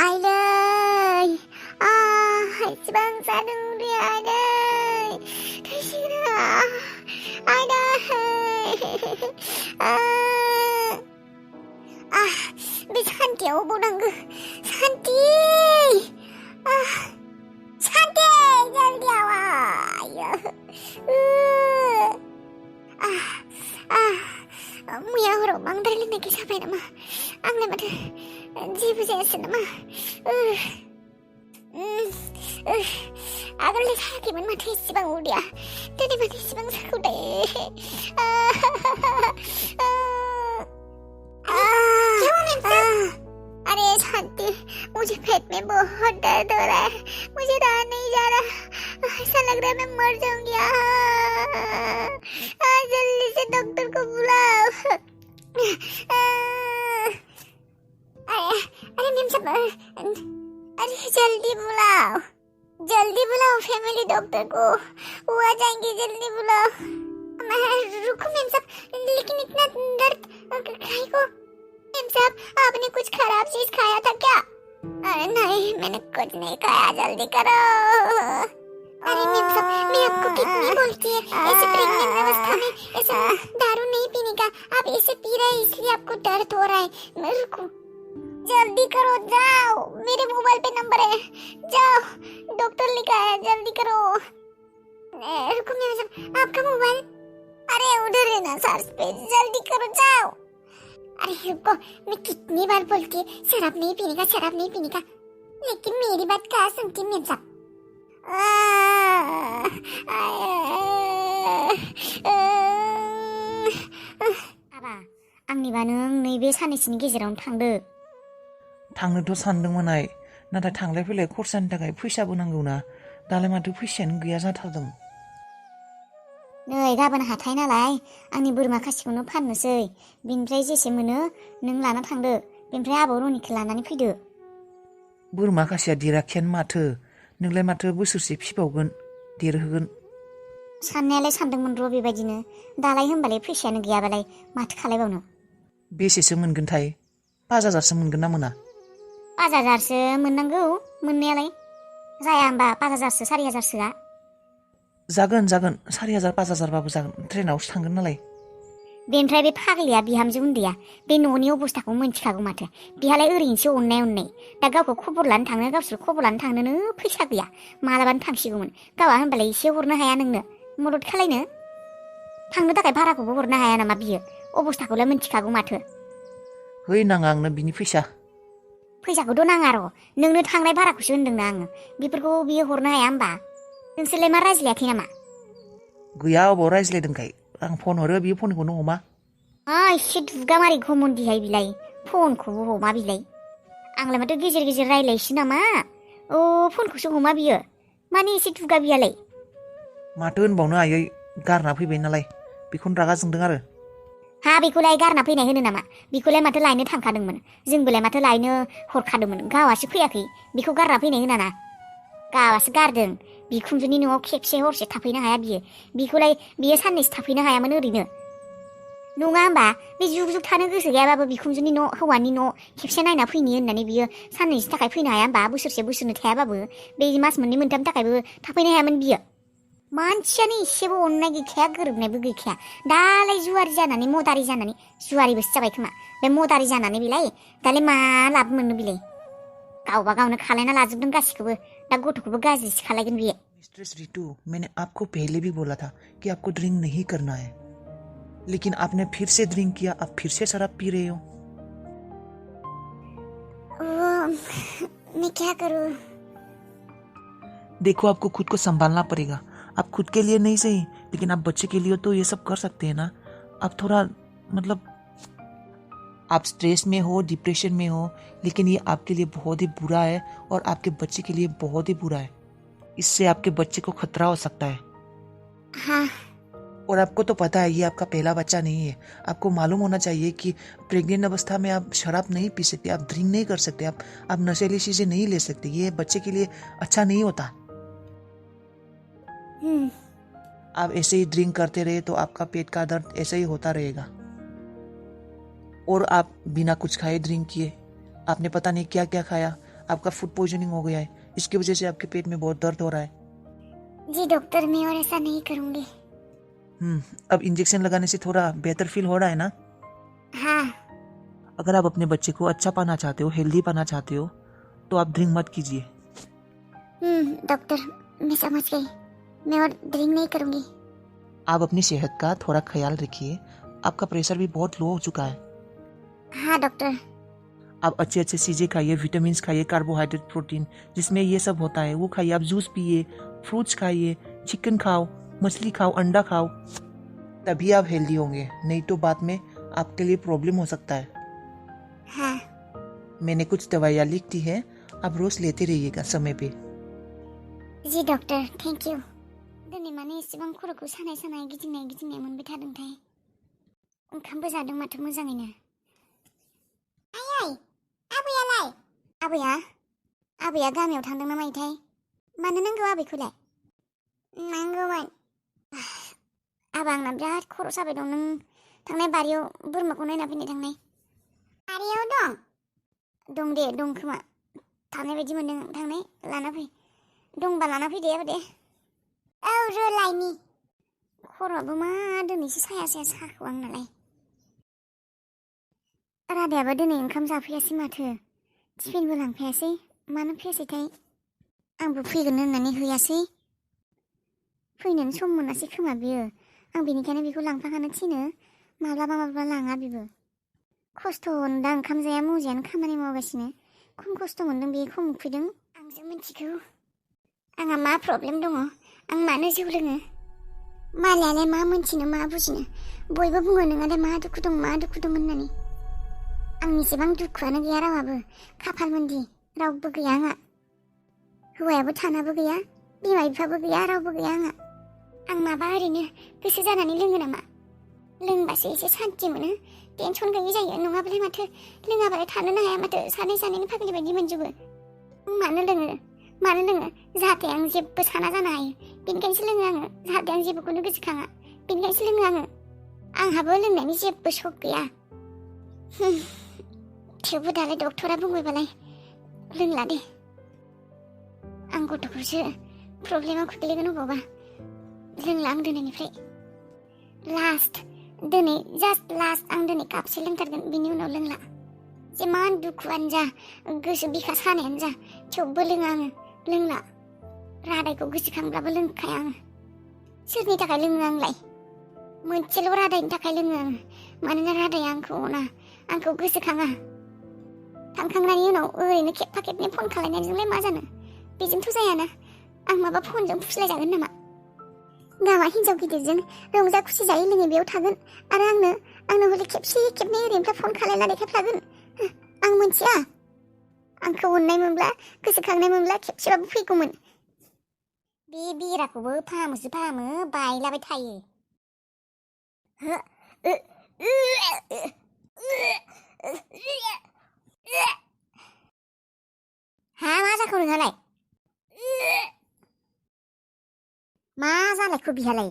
आइलै एसेबां जादों उदै आइदै थैसिगोन आइदै बे सान्थियाव अबाव नांगौ सान्थि सान्थि जल्दी आवा मैया हराव बांद्राय लोंनायखाय जाबाय नामा आंलाय माथो जेबो जायासै नामा आगोललाय जायाखैमोन माथो एसेबां उदैया दिनै माथो एसेबां जाखो दे अरे शांति मुझे पेट में बहुत दर्द हो रहा है मुझे रहा नहीं जा रहा ऐसा लग रहा है मैं मर जाऊंगी जल्दी से डॉक्टर को बुलाओ अरे मेम साहब अरे जल्दी बुलाओ फैमिली डॉक्टर को वो आ जाएंगे जल्दी बुलाओ रुको मेम साहब लेकिन इतना दर्द खाई को मेम साहब आपने कुछ खराब चीज खाया था क्या अरे नहीं मैंने कुछ नहीं खाया जल्दी करो अरे मेम साहब मैं आपको कितनी बोलती है ऐसे प्रेग्नेंट अवस्था में ऐसा दारू नहीं पीने का आप ऐसे पी रहे हैं इसलिए आपको दर्द हो रहा है मैं रुकूं जल्दी करो जाओ मेरे मोबाइल पे नंबर है जाओ डॉक्टर लिखा है जल्दी करो रुको मेम साहब आपका मोबाइल अरे उधर है ना सर्च पे जल्दी करो जाओ अरे रुको मैं कितनी बार बोलती है शराब नहीं पीने का लेकिन मेरी बात कहाँ सुनती मेम साहब आबा आंनिबा नों नैबे साननैसोनि गेजेरावनो थांदो थांनोथ' सानदोंमोन आइ नाथाय थांलाय फैलाय खरसानि थाखाय फैसाबो नांगौना दालाय माथो फैसायानो गैया जाथारदों नै गाबोन हाथाय नालाय आंनि बोरमा खासिखौनो फाननोसै बिनिफ्राय जेसे मोनो नों लाना थांदो बेनिफ्राय आबौ रनिखौ लानानै फैदो बोरमा खासिया देराखैयानो माथो नोंलाय माथो बोसोरसे फिबावगोन देरहोगोन साननायालाय सानदोंमोन र' बेबायदिनो दालाय होनबालाय फैसायानो गैयाबालाय माथो खालायबावनो बेसेसो मोनगोनथाय 5,000सो मोनगोन ना मोना 5,000सो मोननांगौ मोननायालाय जाया होमबा 5,000सो 4,000सोआ जागोन 4,000 5,000बाबो जागोन ट्रेनावसो थांगोन नालाय बेनिफ्राय बे फाग्लिया बिहामजो उन्दैया बे न'नि अबस्थाखौ मोनथिखागौ माथो बिहालाय ओरैनोसो अननाय दा गावखौ खबर लानो थाङो गावसोर खबर लानो थांनोनो फैसा गैया मालाबानो थांसिगौमोन गावहा होनबालाय एसे हरनो हाया नोंनो मदद खालायनो थांनो थाखाय भाराखौबो हरनो हाया नामा बियो अबस्थाखौलाय मोनथिखागौ माथो है नाङा आंनो बिनि फैसाखौथ' नाङा र' नोंनो थांनाय भाराखौसो होनदोंना आङो बेफोरखौ बियो हरनो हाया होमबा नोंसोरलाय मा रायज्लायाखै नामा गैया अबाव रायज्लायदोंखाय आं फन हरो बियो फनखौनो हमा एसे दुगा मारै घमण्डिहाय बिलाय फनखौबो हमा बिलाय आंलाय माथो गेजेर गेजेर रायज्लायसै नामा फनखौसो हमा बियो माने एसे दुगा बियालाय माथो होनबावनो आयै गारना फैबाय नालाय बेखौनो रागा जोंदों आरो हा बेखौलाय गारना फैनाय होनो नामा बेखौलाय माथो लायनो थांखादोंमोन जोंबोलाय माथो लायनो हरखादोंमोन गावासो फैयाखै बेखौ गारना फैनाय होनाना गावासो गारदों बिखुनजोनि न'आव खेबसे हरसे थाफैनो हाया बिखौलाय बियो साननैसो थाफैनो हायामोन ओरैनो नङा होमबा बे जुग जुग थानो गोसो गैयाबाबो बिखुनजोनि न' हौवानि न' खेबसे नायना फैनि होननानै बियो साननैसो थाखाय फैनो हाया होमबा बोसोरसे बोसोरनै थायाबाबो बे मास मोननै मोनथामनि थाखायबो थाफैनो हायामोन बियो मानसियानो एसेबो अननाय गैखाया गोरोबनायबो गैखाया दालाय मदारि जानानै जुवारिबोसो जाबाय खोमा बे मदारि जानानै बिलाय दालाय मा लाब मोननो बिलाय गावबा गावनो खालायना लाजोबदों गासिखौबो दा गथ'खौबो गाज्रिसो खालायगोन बियो मिस्ट्रेस रितु मैंने आपको पहले भी बोला था कि आपको ड्रिंक नहीं करना है लेकिन आपने फिर से ड्रिंक किया आप फिर से शराब पी रहे हो मैं क्या करूं देखो आपको खुद को संभालना पड़ेगा आप खुद के लिए नहीं सही लेकिन आप बच्चे के लिए तो ये सब कर सकते हैं ना आप थोड़ा मतलब आप स्ट्रेस में हो डिप्रेशन में हो लेकिन ये आपके लिए बहुत ही बुरा है और आपके बच्चे के लिए बहुत ही बुरा है इससे आपके बच्चे को खतरा हो सकता है हाँ और आपको तो पता है ये आपका पहला बच्चा नहीं है आपको मालूम होना चाहिए कि प्रेग्नेंट अवस्था में आप शराब नहीं पी सकते आप ड्रिंक नहीं कर सकते आप नशीली चीजें नहीं ले सकते ये बच्चे के लिए अच्छा नहीं होता आप ऐसे ही ड्रिंक करते रहे तो आपका पेट का दर्द ऐसे ही होता रहेगा और आप बिना कुछ खाए ड्रिंक किए आपने पता नहीं क्या क्या खाया आपका फूड पॉइजनिंग हो गया है, इसकी वजह से आपके पेट में बहुत दर्द हो रहा है। जी डॉक्टर, मैं और ऐसा नहीं करूंगी। अब इंजेक्शन लगाने से थोड़ा बेहतर फील हो रहा है ना? हाँ। अगर आप अपने बच्चे को अच्छा पाना चाहते हो, हेल्दी पाना चाहते हो, तो आप ड्रिंक मत कीजिए। डॉक्टर, मैं समझ गई, मैं और ड्रिंक नहीं करूंगी। आप अपनी सेहत का थोड़ा ख्याल रखिए, आपका प्रेशर भी बहुत लो हो चुका है। हाँ डॉक्टर। आप अच्छे अच्छे चीज़ें खाइए, विटामिन खाइए, कार्बोहाइड्रेट, प्रोटीन जिसमें ये सब होता है वो खाइए। आप जूस पिए, फ्रूट्स खाइए, चिकन खाओ, मछली खाओ, अंडा खाओ, तभी आप हेल्दी होंगे, नहीं तो बाद में आपके लिए प्रॉब्लम हो सकता है। हाँ। मैंने कुछ दवाइयाँ लिख दी है, आप रोज लेते रहिएगा समय पे। जी डॉक्टर, थेंक यू। दिनै माने एसेबां खर'खौ सानाय सानाय गिदिंनाय मोनबाय थादोंथाय। ओंखामबो जादों माथो मोजाङैनो। आयै, आबैयालाय? आबैया गामियाव थांदों ना मायोथाय? मानो नांगौ आबैखौलाय? नांगौमोन। आबा, आंना बिराद खर' साबाय दं। नों थांनाय बारियाव बोरमाखौ नायना फैनो थांनाय। बारियाव दं? दं दे, दं खोमा। थानाय बायदि मोनदों, थांनाय लाना फै। दंबा लाना फैदे आबा दे। औ रोलायनि। खर'आबो मा दिनैसो साया साखौ आंनालाय। रादायाबो दिनै ओंखाम जाफैयासै माथो। टिफिनबो लांफैयासै। मानो फैयासैथाय? आंबो फैगोन होननानै हैयासै। फैनोनो सम मोनासै खोमा बियो। आं बेनिखायनो बेखौ लांफाखानो थिनो। माब्लाबा लाङा बेबो। खस्थ' दा ओंखाम जाया मुजायानो खामानि मावगासिनो। खम खस्थ' मोनदों बे खम उखैदों। आंसो मिथिगौ आंहा मा प्रब्लेम दङ। आं मानो जौ लोङो? मालायालाय मा मोनथिनो मा बुजिनो। बयबो बुङो नोंहालाय मा दुखु दं होननानै। आंनिसेबां दुखुआनो गैया रावहाबो। खाफालमोनदि रावबो गैया आंहा। हौवायाबो थानाबो गैया, बिमा बिफाबो गैया, रावबो गैया आंहा। आं माबा ओरैनो गोसो जानानै लोङो नामा? लोंबासो एसे सान्थि मोनो, टेनसन गैयि जायो। नङाबालाय माथो लोङाबालाय थानोनो हाया माथो। सानैनि फाग्लि बायदि मोनजोबो। मानो लोङो? जाहाथे आं जेबो साना जानो हायो, बेनिखायनोसो लोङो आङो। जाहाथे आं जेबोखौनो गोसोखाङा, बेनिखायनोसो लोङो आङो। आंहाबो लोंनायनि जेबो सक गैया। थेवबो दालाय डक्टरा बुंबायबालाय लोंला दे। आं गथ'खौसो प्रब्लेमाव खोख्लैगोन अबावबा। लोंला आं दिनैनिफ्राय। जास्ट लास्ट आं दिनै कापसे लोंथारगोन, बिनि उनाव लोंला। जेमान दुखुआनो जा, गोसो बिखा सानायानो जा, थेवबो लोङा आङो। लोंला। रादायखौ गोसोखांब्लाबो लोंखाया आङो। सोरनि थाखाय लोङो आंलाय? मोनसेल' रादायनि थाखाय लोङो आङो। मानोना रादाया आंखौ अना, आंखौ गोसोखाङा। थांखांनायनि उनाव ओरैनो खेबफा खेबनै फन खालायनायजोंलाय मा जानो? बेजोंथ' जायाना। आं माबा फनजों फुस्लायजागोन नामा? गावा हिनजाव गिदिरजों रंजा खुसि जायै लोङै बेयाव थागोन आरो आंनो हले खेबसे खेबनै ओरैनिफ्राय फन खालायना देखायफ्लागोन। आं मोनथिया। आंखौ अननाय मोनब्ला, गोसोखांनाय मोनब्ला खेबसेबाबो फैगौमोन। बे बेराखौबो फाहामो बायलाबाय थायो। हा, मा जाखो नोंहालाय? मा जालायखो बिहालाय?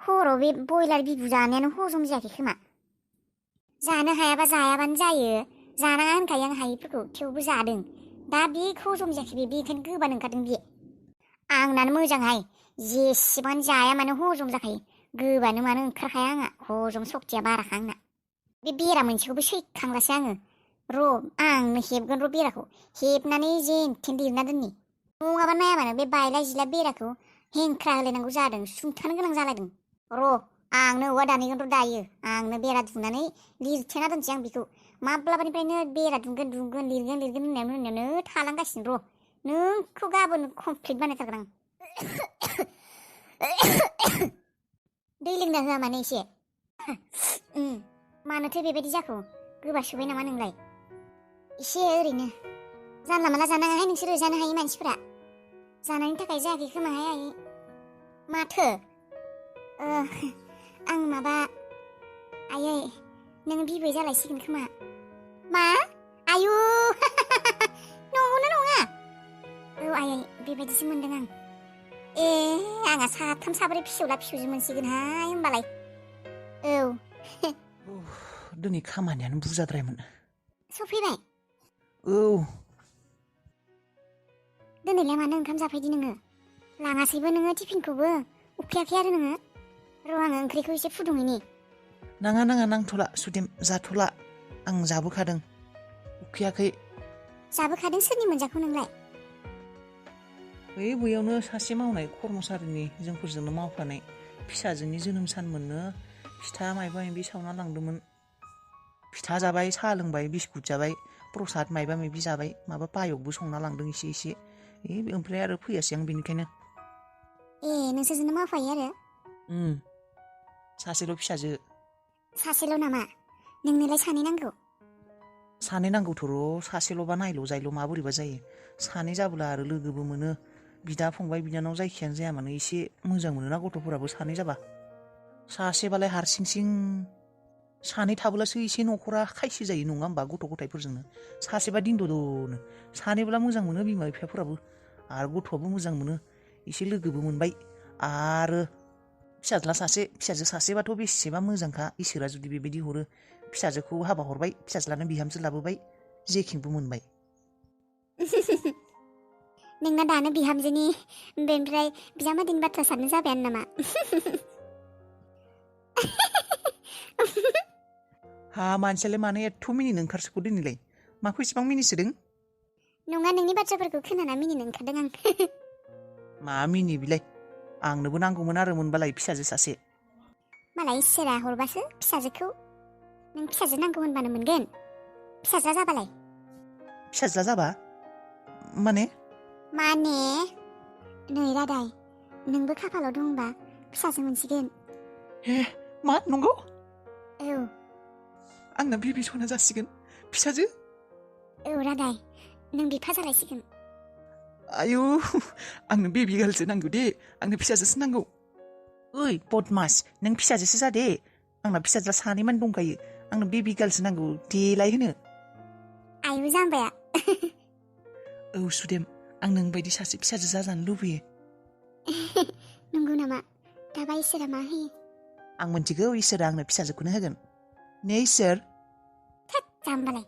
हराव बे बयलार बिबु जानायानो हजम जायाखै खोमा। जानो हायाबा जायाबानो जायो। जानाङा होनखायो आं हायैफोरखौ, थेवबो जादों। दा बेखौ हजम जायाखै बे, बेखायनो गोबानो ओंखारदों बे। आंनानो मोजांहाय, जेसेबां जाया मानो हजम जाखायो। गोबानो मानो ओंखारखाया आंहा, हजम सक्तिया बाराखा आंना। बे बेरा मोनसेखौबो सैखांलासै आङो। आंनो हेबगोन बेराखौ। हेबनानै जेनथेन लिरना दोननि। नङाबा नायाबानो बे बायला जिला बेराखौ हेंख्रा होलायनांगौ जादों, सुंथानो गोनां जालायदों। आंनो औवा दानहैगोन दायो। आंनो बेरा दुमनानै लिरथेना दोनसै आं बेखौ। माब्लाबानिफ्रायनो बेरा दुमगोन लिरगोन होननायावनो थालांगासिनो। नोंखौ गाबोन कमप्लिट बानायथारगोन आं। दै लोंना होआ मानो एसे? मानोथो बेबायदि जाखो? गोबासोबाय नामा नोंलाय? एसे ओरैनो। जानला माला जानाङाहाय नोंसोरो, जानो हायै मानसिफोरा। जानायनि थाखाय जायाखै खोमाहाय आयै। माथो? आं माबा, आयै, नों बिबै जालायसिगोन खोमा। मा? आयु, नंगौना नङा? औ आयै, बेबायदिसो मोनदों आं। आंहा 3, 4 फिसौला फिसौजो मोनसिगोनहाय होमबालाय। औ। दिनै खामानियानो बुरजाद्रायमोन। सफैबाय? औ, दिनैलाय मानो ओंखाम जाफैदि नोङो लाङासैबो नोङो टिफिनखौबो उखैयाखै आरो नोङो र' आङो ओंख्रिखौ एसे फुदुंहैनि नाङा नांथ'ला सुदेम जाथ'ला आं जाबोखादों उखैयाखै जाबोखादों सोरनि मोनजाखौ नोंलाय बै बैयावनो सासे मावनाय कर्मसारिनि जोंफोरजोंनो मावफानाय फिसाजोनि जोनोम सान मोननो फिथा मायबा मायबि सावना लांदोंमोन फिथा जाबाय साहा लोंबाय बिस्कुट जाबाय प्रसाद मायबा मायबि जाबाय माबा पायकबो संना लांदों एसे ओमफ्राय आरो फैयासै आं बेनिखायनो ए नोंसोरजोंनो मावफायो आरो सासेल' फिसाजो सासेल' नामा नोंनोलाय सानै नांगौ सानै नांगौथ' र' सासेल'बा नायल' जायल' माबोरैबा जायो सानै जाब्ला आरो लोगोबो मोनो बिदा फंबाय बिनानाव जायखियानो जाया मानो एसे मोजां मोनोना गथ'फोराबो सानै जाबा सासेबालाय हारसिं सानै थाब्लासो एसे न'खरा खायसो जायो नङा होमबा गथ' गथायफोरजोंनो सासेबा दिनद'नो सानैब्ला मोजां मोनो बिमा बिफाफोराबो आरो गथ'आबो मोजां मोनो एसे लोगोबो मोनबाय आरो फिसाजो सासेबाथ' बेसेबा मोजांखा इसोरा जुदि बेबायदि हरो फिसाजोखौ हाबा हरबाय फिसाज्लानो बिहामजो लाबोबाय जेखिंबो मोनबाय नोंना दानो बिहामजोनि बेनिफ्राय बिजामादैनि बाथ्रा साननो जाबायानो नामा हा मानसियालाय मानो एथ' मिनिनो ओंखारसोखो दिनैलाय माखौ इसेबां मिनिसोदों नङा नोंनि बाथ्राफोरखौ खोनाना मिनिनो ओंखारदों आं मा मिनि बिलाय आंनोबो नांगौमोन आरो मोनबालाय फिसाजो सासे मालाय इसोरा हरबासो फिसाजोखौ नों फिसाजो नांगौ होनबानो मोनगोन फिसाज्ला जाबालाय फिसाज्ला जाबा माने नै रादाय नोंबो खाफालाव दंबा फिसाजो मोनसिगोन हे मा नंगौ औ आंना बेबि सना जासिगोन फिसाजो औ रादाय नों बिफा जालायसिगोन आयु आंनो बेबि गार्लसो नांगौ दे आंनो फिसाजोसो नांगौ ओइ बदमास नों फिसाजोसो जादे आंना फिसाज्ला सानैमान दंखायो आंनो बेबि गार्लसो नांगौ देलाय होनो आयु जाम्बाया औ सुदेम आं नोंबायदि सासे फिसाजो जाजानो लुबैयो नंगौ नामा दाबा इसोरा मा होयो आं मोनथिगौ इसोरा आंनो फिसाजोखौनो होगोन ने इसोर थोद जाम्बालाय